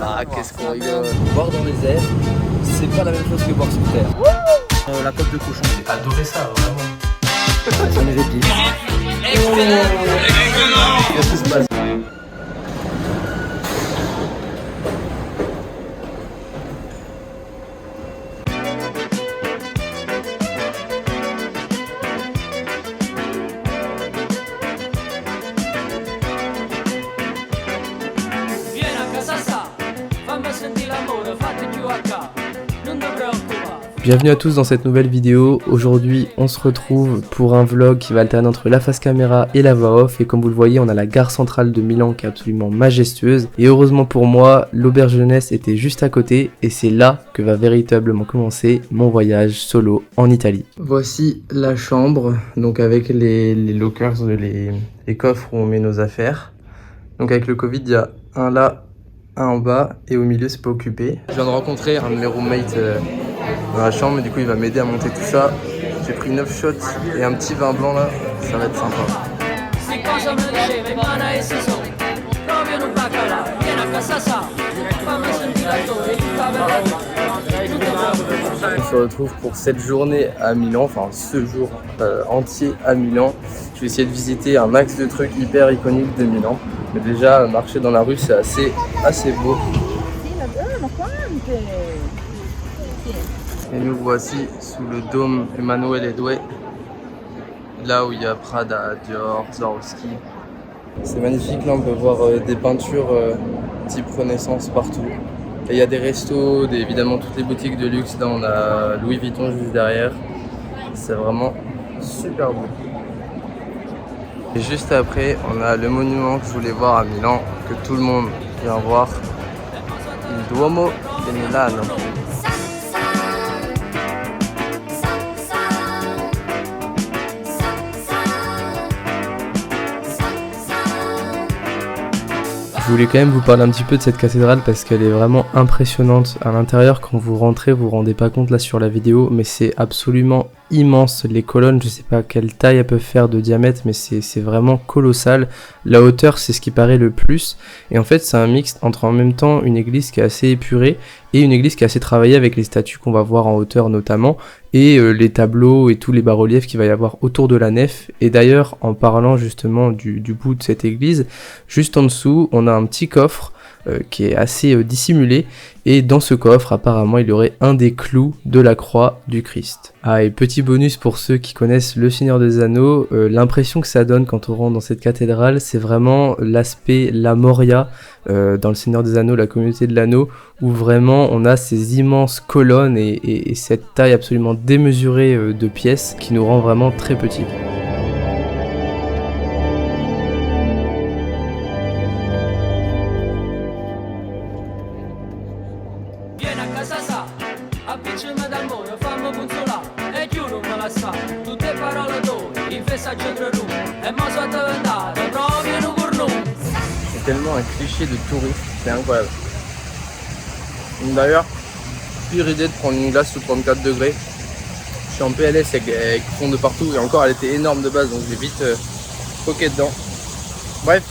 Ah, qu'est-ce qu'on rigole. Boire dans les airs, c'est pas la même chose que boire sur terre. La côte de cochon, j'ai adoré ça, vraiment. Ça nous est dit. Qu'est-ce qui se passe? Bienvenue à tous dans cette nouvelle vidéo. Aujourd'hui on se retrouve pour un vlog qui va alterner entre la face caméra et la voix off. Et comme vous le voyez, on a la gare centrale de Milan qui est absolument majestueuse. Et heureusement pour moi, l'auberge jeunesse était juste à côté. Et c'est là que va véritablement commencer mon voyage solo en Italie. Voici la chambre, donc avec les lockers, les coffres où on met nos affaires. Donc avec le Covid, il y a un là, un en bas et au milieu c'est pas occupé. Je viens de rencontrer un de mes roommates dans la chambre, du coup il va m'aider à monter tout ça. J'ai pris 9 shots et un petit vin blanc là, ça va être sympa. On se retrouve pour cette journée à Milan, enfin ce jour entier à Milan. Je vais essayer de visiter un max de trucs hyper iconiques de Milan. Mais déjà, marcher dans la rue, c'est assez beau. Et nous voici sous le dôme Emanuele II, là où il y a Prada, Dior, Swarovski. C'est magnifique, là on peut voir des peintures type Renaissance partout. Et il y a des restos, évidemment toutes les boutiques de luxe. Là on a Louis Vuitton juste derrière. C'est vraiment super beau. Et juste après, on a le monument que je voulais voir à Milan, que tout le monde vient voir, le Duomo de Milano. Je voulais quand même vous parler un petit peu de cette cathédrale parce qu'elle est vraiment impressionnante à l'intérieur. Quand vous rentrez, vous vous rendez pas compte là sur la vidéo, mais c'est absolument immense. Les colonnes, je sais pas quelle taille elles peuvent faire de diamètre, mais c'est vraiment colossal. La hauteur, c'est ce qui paraît le plus. Et en fait, c'est un mix entre en même temps une église qui est assez épurée et une église qui est assez travaillée avec les statues qu'on va voir en hauteur notamment, et les tableaux et tous les bas-reliefs qu'il va y avoir autour de la nef. Et d'ailleurs, en parlant justement du bout de cette église, juste en dessous, on a un petit coffre qui est assez dissimulé, et dans ce coffre apparemment il y aurait un des clous de la croix du Christ. Ah, et petit bonus pour ceux qui connaissent Le Seigneur des Anneaux, l'impression que ça donne quand on rentre dans cette cathédrale, c'est vraiment l'aspect La Moria dans Le Seigneur des Anneaux, la communauté de l'anneau, où vraiment on a ces immenses colonnes et cette taille absolument démesurée de pièces qui nous rend vraiment très petits. C'est tellement un cliché de touriste, c'est incroyable. D'ailleurs, pire idée de prendre une glace sous 34 degrés. Je suis en PLS avec fond de partout et encore elle était énorme de base, donc j'ai vite poqué dedans. Bref,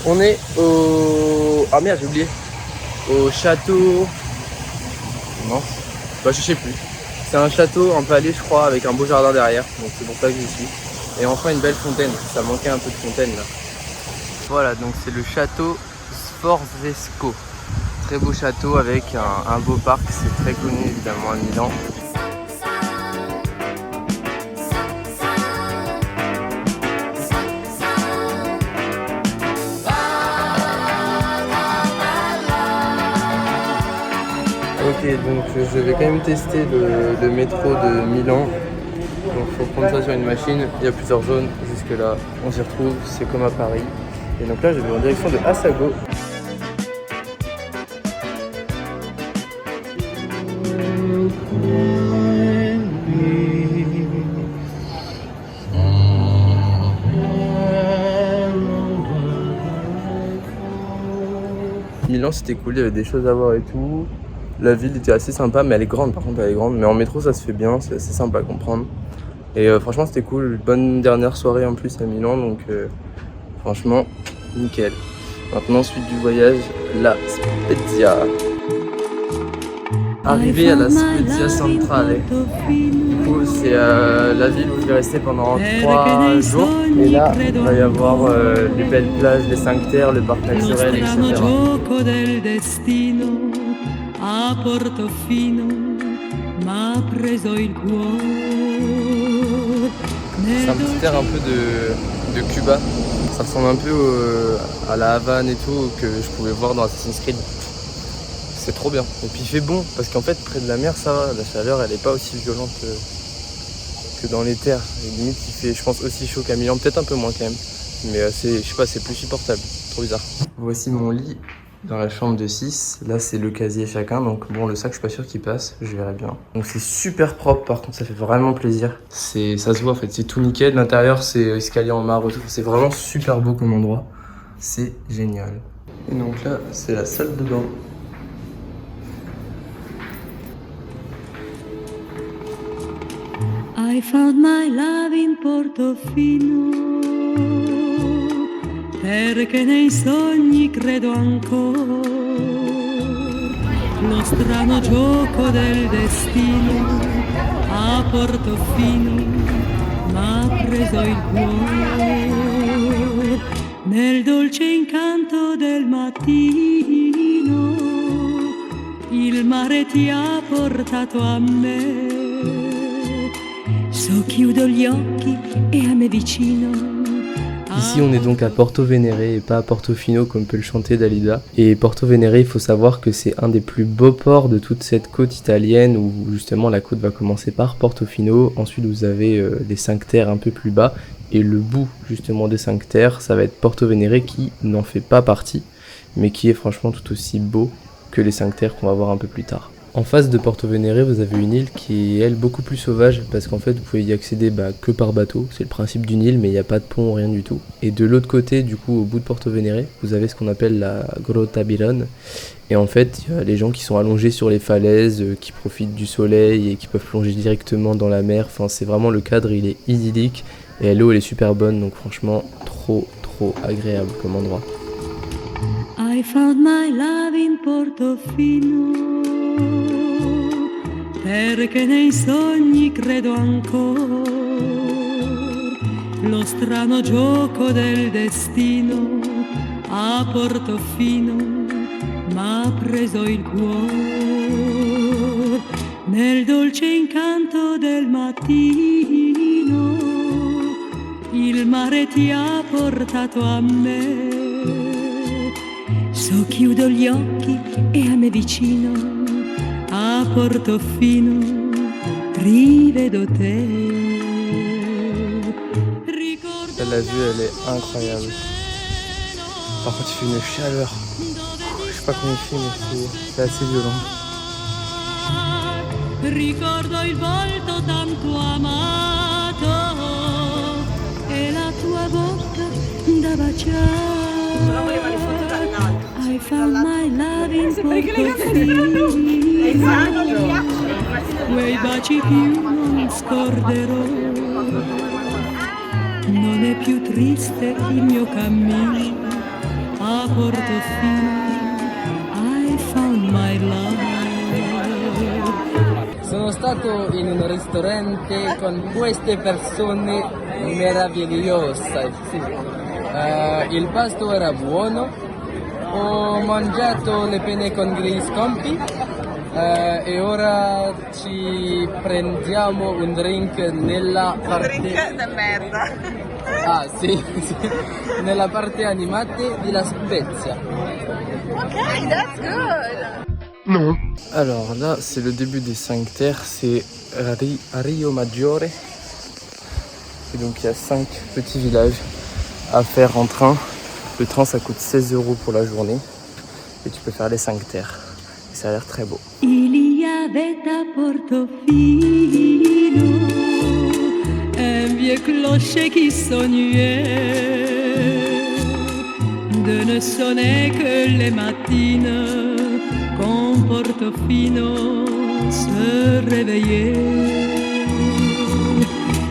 on est au... Ah merde, j'ai oublié. Au château... Non, bah, je sais plus. C'est un château, un palais je crois, avec un beau jardin derrière, donc c'est pour ça que j'y suis. Et enfin une belle fontaine, ça manquait un peu de fontaine là. Voilà, donc c'est le château Sforzesco. Très beau château avec un beau parc, c'est très connu évidemment à Milan. Ok, donc je vais quand même tester le métro de Milan. Donc il faut prendre ça sur une machine, il y a plusieurs zones, jusque là on s'y retrouve, c'est comme à Paris. Et donc là je vais en direction de Assago. Milan c'était cool, il y avait des choses à voir et tout. La ville était assez sympa, mais elle est grande, par contre elle est grande. Mais en métro ça se fait bien, c'est assez sympa à comprendre. Et franchement c'était cool, bonne dernière soirée en plus à Milan, donc franchement nickel. Maintenant suite du voyage, la Spezia. Arrivé à la Spezia Centrale. Du coup, c'est la ville où je vais rester pendant 3 jours. Et là, il va y avoir les belles plages, les 5 terres, le parc naturel, etc. C'est un petit air un peu de Cuba. Ça ressemble un peu à la Havane et tout que je pouvais voir dans Assassin's Creed. C'est trop bien. Et puis il fait bon parce qu'en fait près de la mer ça va, la chaleur elle est pas aussi violente que dans les terres. Et limite il fait je pense aussi chaud qu'à Milan, peut-être un peu moins quand même. Mais je sais pas, c'est plus supportable. Trop bizarre. Voici mon lit dans la chambre de 6. Là c'est le casier chacun, donc bon le sac je suis pas sûr qu'il passe, je verrai bien. Donc c'est super propre par contre, ça fait vraiment plaisir. Ça se voit en fait, c'est tout nickel. L'intérieur c'est escalier en marbre, c'est vraiment super beau comme endroit. C'est génial. Et donc là c'est la salle de bain. I found my love in Portofino, perché nei sogni credo ancora, lo strano gioco del destino a Portofino m'ha preso il cuore, nel dolce incanto del mattino, il mare ti ha portato a me. Ici on est donc à Porto Venere et pas à Portofino comme peut le chanter Dalida. Et Porto Venere, il faut savoir que c'est un des plus beaux ports de toute cette côte italienne où justement la côte va commencer par Portofino. Ensuite vous avez les 5 terres un peu plus bas et le bout justement des 5 terres ça va être Porto Venere qui n'en fait pas partie mais qui est franchement tout aussi beau que les 5 terres qu'on va voir un peu plus tard. En face de Porto Venere, vous avez une île qui est, elle, beaucoup plus sauvage parce qu'en fait, vous pouvez y accéder que par bateau. C'est le principe d'une île, mais il n'y a pas de pont, rien du tout. Et de l'autre côté, du coup, au bout de Porto Venere, vous avez ce qu'on appelle la Grotta Biron. Et en fait, il y a les gens qui sont allongés sur les falaises, qui profitent du soleil et qui peuvent plonger directement dans la mer. Enfin, c'est vraiment le cadre, il est idyllique. Et l'eau, elle est super bonne, donc franchement, trop agréable comme endroit. I found my love in Portofino, perché nei sogni credo ancora, lo strano gioco del destino a Portofino m'ha preso il cuore, nel dolce incanto del mattino, il mare ti ha portato a me. So chiudo gli occhi e a me vicino a Portofino rivedo te. La vue elle est incroyable. Par contre il fait une chaleur. Je sais pas comment il fait mais c'est assez violent. Ricordo il volto tanto amato e la tua bocca da baciare. I found my love in Portofino, quei baci più non scorderò, non è più triste il mio cammino a Portofino, I found my love. Sono stato in un ristorante con queste persone meravigliose, sì. Il pasto era buono. Ho mangiato le penne con gli scampi e ora ci prendiamo un drink nella parte... Un drink de merda! Ah sì, nella parte animata della Spezia. Ok, that's good! Non. Alors là, c'est le début des 5 terres, c'est Rio Maggiore. Et donc il y a 5 petits villages à faire en train. Le train ça coûte 16 € pour la journée et tu peux faire les 5 terres. Et ça a l'air très beau. Il y avait à Portofino un vieux clocher qui sonnait de ne sonner que les matines quand Portofino se réveillait.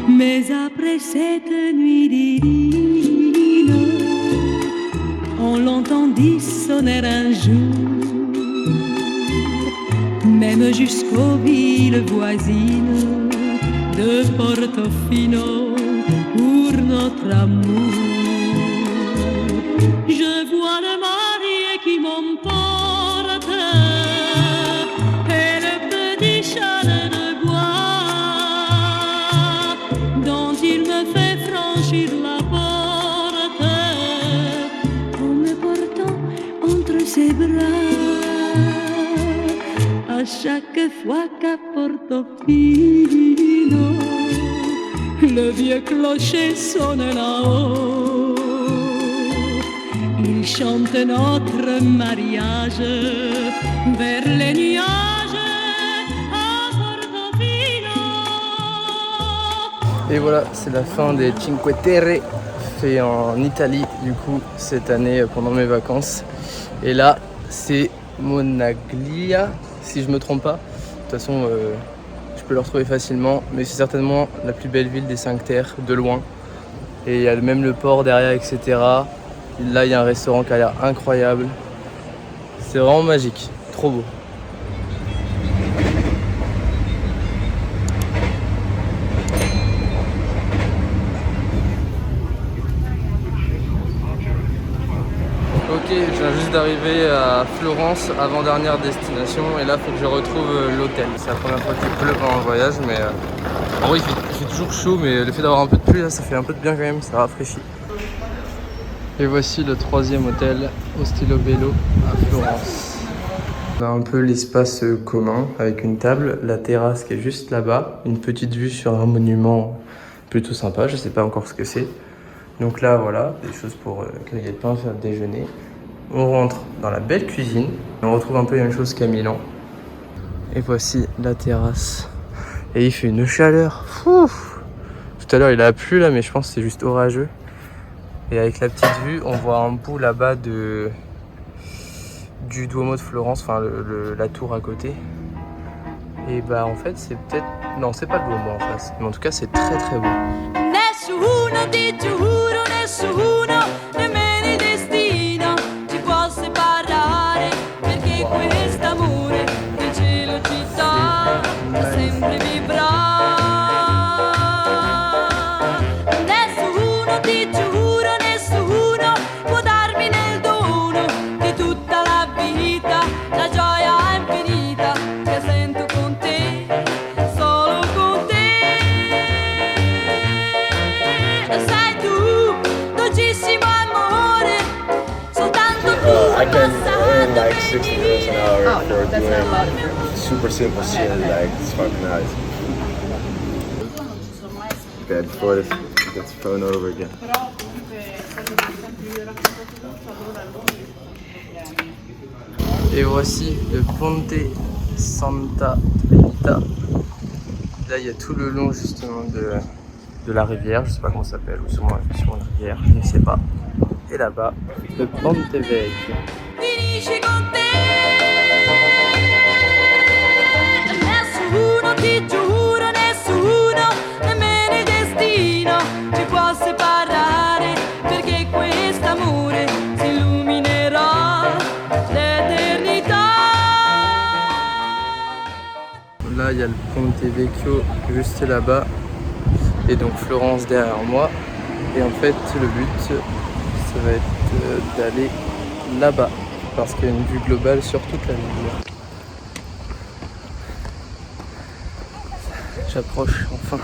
Mais après cette nuit divine, on l'entendit sonner un jour, même jusqu'aux villes voisines de Portofino pour notre amour. Je vois le marié qui m'emporte et le petit chalet de bois dont il me fait franchir la porte en me portant entre ses bras. À chaque fois qu'à Portofino le vieux clocher sonne là-haut, il chante notre mariage vers les nuages à Portofino. Et voilà, c'est la fin des Cinque Terre fait en Italie du coup cette année pendant mes vacances. Et là, c'est Monaglia, si je me trompe pas. De toute façon, je peux le retrouver facilement, mais c'est certainement la plus belle ville des 5 terres, de loin. Et il y a même le port derrière, etc. Là, il y a un restaurant qui a l'air incroyable. C'est vraiment magique, trop beau. Ok, je viens juste d'arriver à Florence, avant-dernière destination, et là il faut que je retrouve l'hôtel. C'est la première fois qu'il pleut pendant le voyage, mais en vrai il fait toujours chaud, mais le fait d'avoir un peu de pluie là, ça fait un peu de bien quand même, ça rafraîchit. Et voici le 3e hôtel, Ostello Bello à Florence. On a un peu l'espace commun avec une table, la terrasse qui est juste là-bas, une petite vue sur un monument plutôt sympa, je sais pas encore ce que c'est. Donc là voilà, des choses pour griller le pain, faire le déjeuner. On rentre dans la belle cuisine, on retrouve un peu la même chose qu'à Milan. Et voici la terrasse. Et il fait une chaleur, fou. Tout à l'heure il a plu là, mais je pense que c'est juste orageux. Et avec la petite vue, on voit un bout là-bas du Duomo de Florence, enfin la tour à côté. Et bah en fait c'est peut-être... Non, c'est pas le Duomo en face, mais en tout cas c'est très très beau. Nessuno, ti giuro, nessuno, nemmeno il destino ci può separare, perché quest'amore del cielo città sempre vivrà. Nessuno, ti giuro, nessuno può darmi nel dono di tutta la vita la gioia infinita che sento con te, solo con te. Sei tu, dolcissimo amore, soltanto tu. I can earn like 60 euros an hour for doing super simple shit, like it's fucking nice. Okay, before this gets thrown over again. Et voici le Ponte Santa Rita. Là il y a tout le long justement de la rivière, je sais pas comment ça s'appelle, ou sûrement sur une rivière, je ne sais pas. Et là-bas, le Ponte Vecchio. Finisci con te. Nessuno, ti giuro, nessuno, nemmeno il destino ci può separare, perché quest'amore si illuminerà l'eternità. Là il y a le Ponte Vecchio juste là-bas. Et donc Florence derrière moi. Et en fait le but ça va être d'aller là-bas parce qu'il y a une vue globale sur toute la ville. J'approche enfin.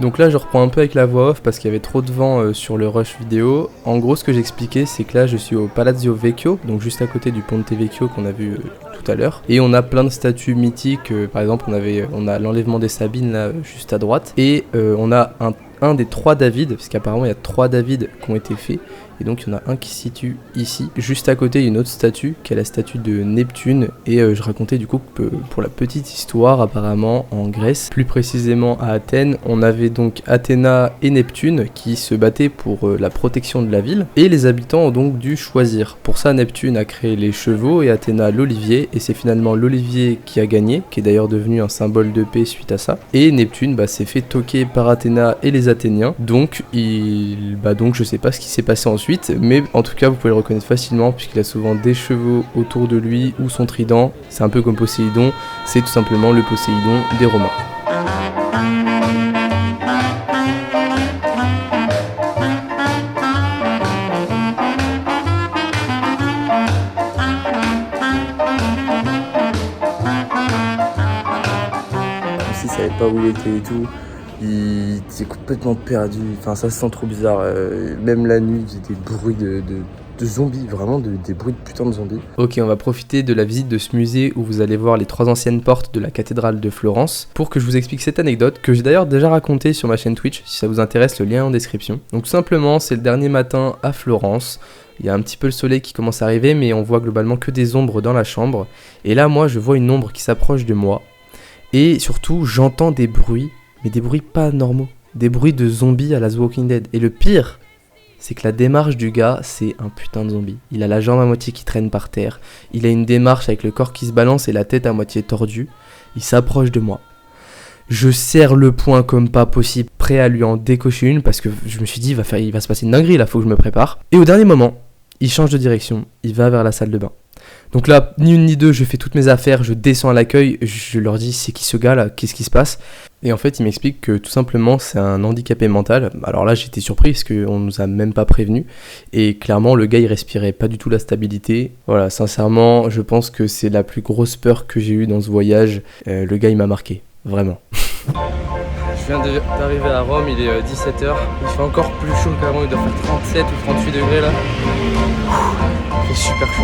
Donc là je reprends un peu avec la voix off parce qu'il y avait trop de vent sur le rush vidéo. En gros ce que j'expliquais c'est que là je suis au Palazzo Vecchio, donc juste à côté du Ponte Vecchio qu'on a vu tout à l'heure. Et on a plein de statues mythiques, par exemple on a l'enlèvement des Sabines là juste à droite. Et on a un des 3 David, parce qu'apparemment il y a 3 David qui ont été faits. Et donc il y en a un qui se situe ici. Juste à côté, il y a une autre statue, qui est la statue de Neptune. Et je racontais du coup que pour la petite histoire, apparemment en Grèce, plus précisément à Athènes, on avait donc Athéna et Neptune qui se battaient pour la protection de la ville. Et les habitants ont donc dû choisir. Pour ça, Neptune a créé les chevaux et Athéna l'olivier. Et c'est finalement l'olivier qui a gagné, qui est d'ailleurs devenu un symbole de paix suite à ça. Et Neptune s'est fait toquer par Athéna et les Athéniens. Donc, je sais pas ce qui s'est passé ensuite, mais en tout cas, vous pouvez le reconnaître facilement puisqu'il a souvent des chevaux autour de lui ou son trident. C'est un peu comme Poséidon, c'est tout simplement le Poséidon des Romains. Il savait pas où il était et tout, il était complètement perdu, enfin ça se sent trop bizarre, même la nuit il y a des bruits de zombies, vraiment des bruits de putain de zombies. Ok, on va profiter de la visite de ce musée où vous allez voir les 3 anciennes portes de la cathédrale de Florence pour que je vous explique cette anecdote que j'ai d'ailleurs déjà racontée sur ma chaîne Twitch, si ça vous intéresse, le lien en description. Donc tout simplement, c'est le dernier matin à Florence. Il y a un petit peu le soleil qui commence à arriver, mais on voit globalement que des ombres dans la chambre. Et là, moi, je vois une ombre qui s'approche de moi. Et surtout, j'entends des bruits, mais des bruits pas normaux. Des bruits de zombies à la The Walking Dead. Et le pire, c'est que la démarche du gars, c'est un putain de zombie. Il a la jambe à moitié qui traîne par terre. Il a une démarche avec le corps qui se balance et la tête à moitié tordue. Il s'approche de moi. Je serre le poing comme pas possible, prêt à lui en décocher une, parce que je me suis dit, il va se passer une dinguerie là, faut que je me prépare. Et au dernier moment, il change de direction. Il va vers la salle de bain. Donc là, ni une ni deux, je fais toutes mes affaires, je descends à l'accueil, je leur dis c'est qui ce gars là, qu'est-ce qui se passe? Et en fait, il m'explique que tout simplement c'est un handicapé mental. Alors là, j'étais surpris parce qu'on nous a même pas prévenu. Et clairement, le gars il respirait pas du tout la stabilité. Voilà, sincèrement, je pense que c'est la plus grosse peur que j'ai eue dans ce voyage. Le gars il m'a marqué, vraiment. Je viens d'arriver à Rome, il est 17h. Il fait encore plus chaud qu'avant, il doit faire 37 ou 38 degrés là. Il fait super chaud.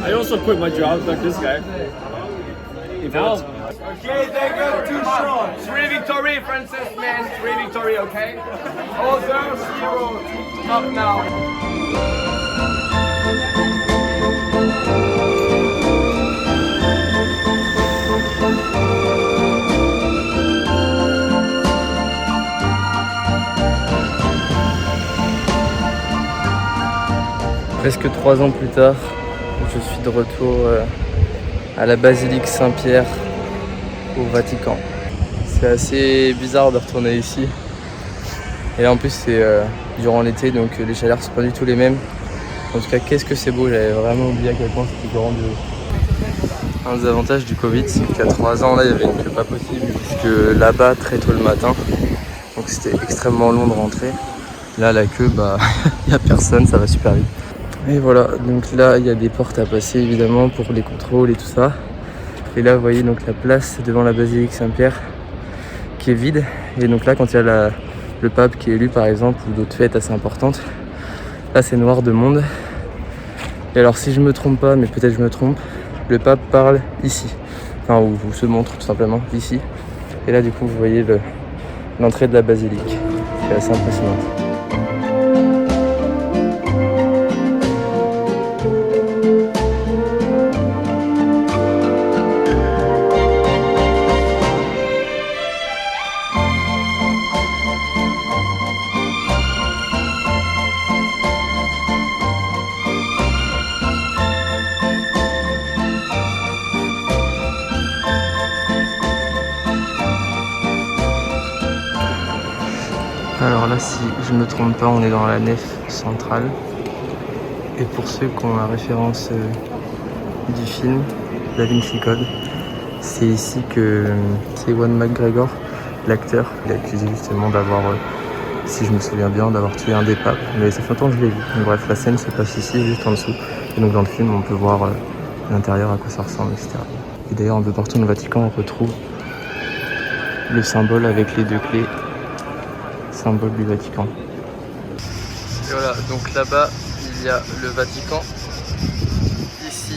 I also quit my job like this guy. Now, Okay, they got 2 shots. 3 victory, Francis, man. 3 victory, okay? Other 0. Up now. Presque 3 ans plus tard, je suis de retour à la basilique Saint-Pierre au Vatican. C'est assez bizarre de retourner ici. Et là en plus c'est durant l'été, donc les chaleurs sont pas du tout les mêmes. En tout cas, qu'est-ce que c'est beau, j'avais vraiment oublié à quel point c'était grandiose. Un des avantages du Covid, c'est qu'il y a 3 ans là, il y avait une queue pas possible, puisque là-bas très tôt le matin, donc c'était extrêmement long de rentrer. Là la queue, il n'y a personne, ça va super vite. Et voilà, donc là il y a des portes à passer évidemment pour les contrôles et tout ça. Et là vous voyez donc la place devant la basilique Saint-Pierre qui est vide. Et donc là quand il y a le pape qui est élu par exemple, ou d'autres fêtes assez importantes, là c'est noir de monde. Et alors si je me trompe pas, mais peut-être je me trompe, le pape parle ici. Enfin ou se montre tout simplement ici. Et là du coup vous voyez l'entrée de la basilique. C'est assez impressionnant. Alors là, si je ne me trompe pas, on est dans la nef centrale. Et pour ceux qui ont la référence du film Da Vinci Code, c'est ici que c'est Ewan McGregor, l'acteur, il est accusé justement d'avoir si je me souviens bien, d'avoir tué un des papes, mais ça fait longtemps que je l'ai vu. Donc, bref, la scène se passe ici, juste en dessous. Et donc dans le film, on peut voir l'intérieur, à quoi ça ressemble, etc. Et d'ailleurs, un peu partout dans le Vatican, on retrouve le symbole avec les deux clés, symbole du Vatican. Et voilà, donc là-bas, il y a le Vatican. Ici,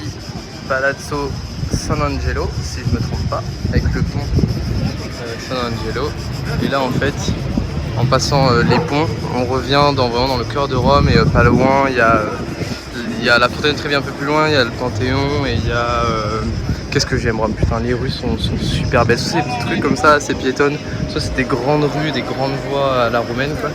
Palazzo San Angelo, si je ne me trompe pas, avec le pont San Angelo. Et là, en fait, en passant les ponts, on revient vraiment dans le cœur de Rome et pas loin, il y a la fontaine Trevi un peu plus loin, il y a le Panthéon et il y a... qu'est-ce que j'aime Rome, putain, les rues sont super belles. Soit c'est des petits trucs comme ça, assez piétonnes, soit c'est des grandes rues, des grandes voies à la romaine, quoi.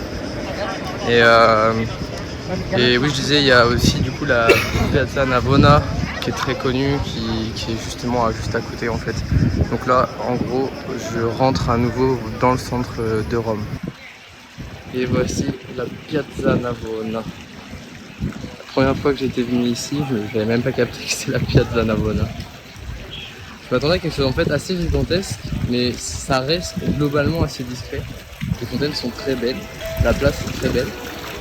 Et oui, je disais, il y a aussi du coup la Piazza Navona qui est très connue, qui est justement juste à côté en fait. Donc là, en gros, je rentre à nouveau dans le centre de Rome. Et voici la Piazza Navona. La première fois que j'étais venu ici, je n'avais même pas capté que c'était la Piazza Navona. Je m'attendais à quelque chose en fait assez gigantesque, mais ça reste globalement assez discret. Les fontaines sont très belles, la place est très belle.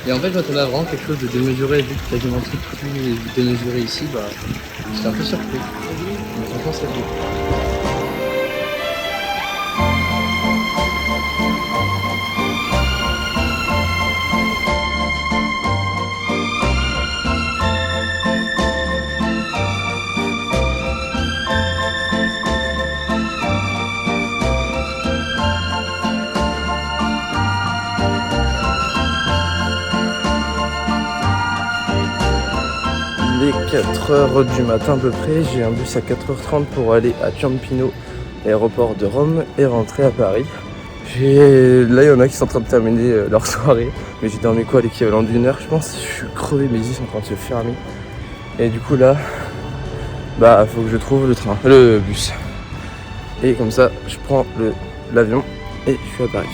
Et en fait, je m'attendais à vraiment quelque chose de démesuré, vu que quasiment tout est démesuré ici, bah, j'étais un peu surpris. Mais franchement, c'est beau. Il est 4h du matin à peu près, j'ai un bus à 4h30 pour aller à Ciampino, aéroport de Rome, et rentrer à Paris. Là il y en a qui sont en train de terminer leur soirée, mais j'ai dormi quoi, l'équivalent d'1 heure je pense, je suis crevé, mes yeux sont en train de se fermer. Et du coup là, bah faut que je trouve le bus. Et comme ça je prends l'avion et je suis à Paris.